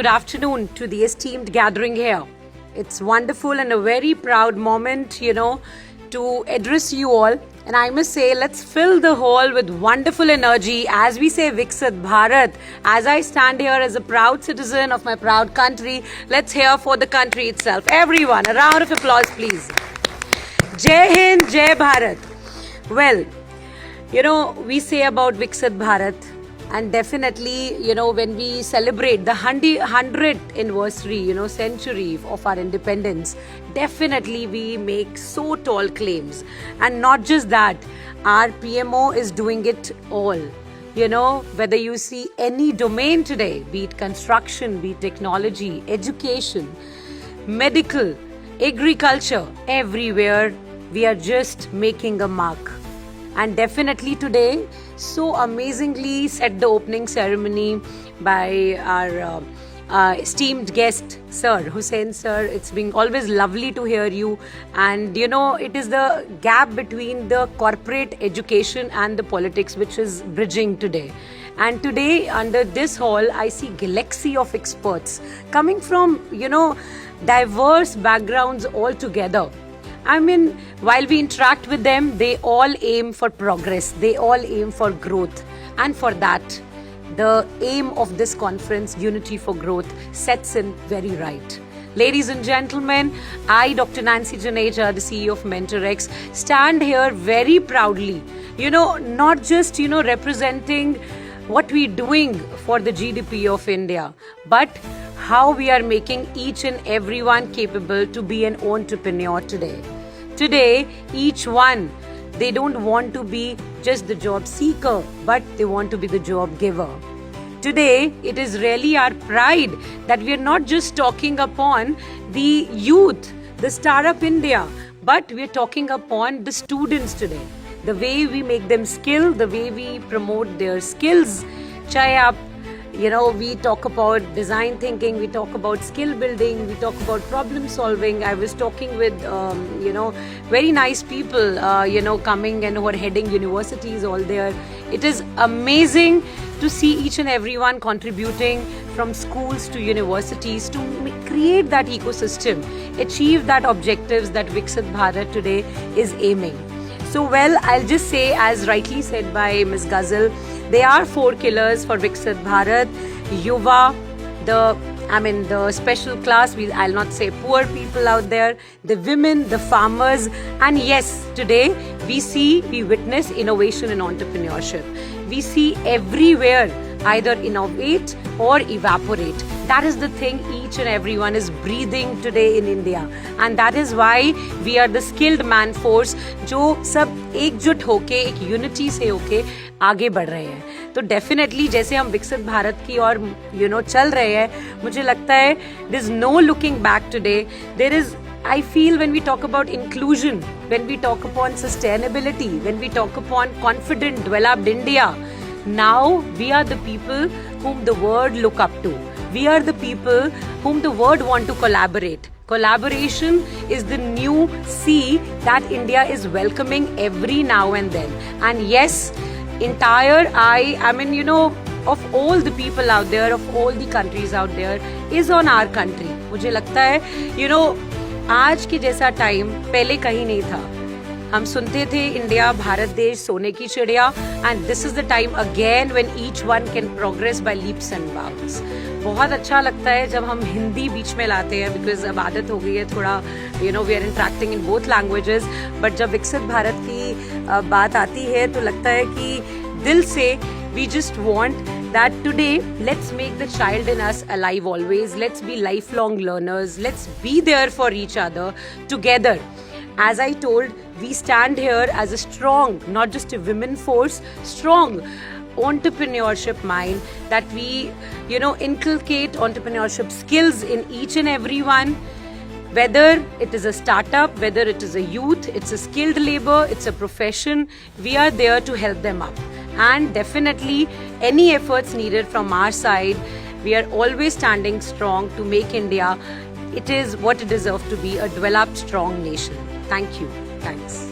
Good afternoon to the esteemed gathering here. It's wonderful and a very proud moment, to address you all. And I must say, let's fill the hall with wonderful energy as we say Viksit Bharat. As I stand here as a proud citizen of my proud country, let's hear for the country itself. Everyone, a round of applause, please. Jai Hind, Jai Bharat. Well, we say about Viksit Bharat. And definitely, when we celebrate the 100th anniversary, century of our independence, definitely we make so tall claims. And not just that, our PMO is doing it all. Whether you see any domain today, be it construction, be it technology, education, medical, agriculture, everywhere, we are just making a mark. And definitely today, so amazingly set the opening ceremony by our esteemed guest, Sir Hussain Sir. It's been always lovely to hear you. And it is the gap between the corporate education and the politics which is bridging today. And today, under this hall, I see galaxy of experts coming from, diverse backgrounds altogether. While we interact with them, they all aim for progress. They all aim for growth. And for that, the aim of this conference, Unity for Growth, sets in very right. Ladies and gentlemen, I, Dr. Nancy Juneja, the CEO of MentorX, stand here very proudly, not just, representing what we're doing for the GDP of India, but how we are making each and everyone capable to be an entrepreneur today. Today, each one, they don't want to be just the job seeker, but they want to be the job giver. Today, it is really our pride that we are not just talking upon the youth, the startup India, but we are talking upon the students today. The way we make them skill, the way we promote their skills, we talk about design thinking, we talk about skill building, we talk about problem solving. I was talking with, very nice people, coming and who are heading universities all there. It is amazing to see each and everyone contributing from schools to universities to create that ecosystem, achieve that objectives that Viksit Bharat today is aiming. So, I'll just say, as rightly said by Ms. Ghazal, there are 4 killers for Viksit Bharat: Yuva, the special class, I'll not say poor people out there, the women, the farmers, and yes, today we witness innovation and entrepreneurship. We see everywhere either innovate or evaporate. That is the thing each and everyone is breathing today in India. And that is why we are the skilled man force जो सब एकजुट होके, एक unity से होके आगे बढ़ रहे हैं. तो डेफिनेटली जैसे हम विकसित भारत की ओर चल रहे हैं, मुझे लगता है there is no looking back today. I feel when we talk about inclusion, when we talk upon sustainability, when we talk upon confident, developed India, now we are the people whom the world look up to. We are the people whom the world want to collaborate. Collaboration is the new sea that India is welcoming every now and then. And yes, of all the people out there, of all the countries out there, is on our country. मुझे लगता है, आज के जैसा time पहले कहीं नहीं था. हम सुनते थे इंडिया भारत देश सोने की चिड़िया, and this is the time again when each one can progress by leaps and bounds. बहुत अच्छा लगता है जब हम हिंदी बीच में लाते हैं, बिकॉज अब आदत हो गई है थोड़ा, we are interacting in both languages. But जब विकसित भारत की बात आती है तो लगता है कि दिल से we just want that today, let's make the child in us alive always. Let's be lifelong learners. Let's be there for each other together. As I told, we stand here as a strong, not just a women force, strong entrepreneurship mind, that we, inculcate entrepreneurship skills in each and every one. Whether it is a startup, whether it is a youth, it's a skilled labor, it's a profession, we are there to help them up. And definitely, any efforts needed from our side, we are always standing strong to make India, it is what it deserves to be, a developed, strong nation. Thank you. Thanks.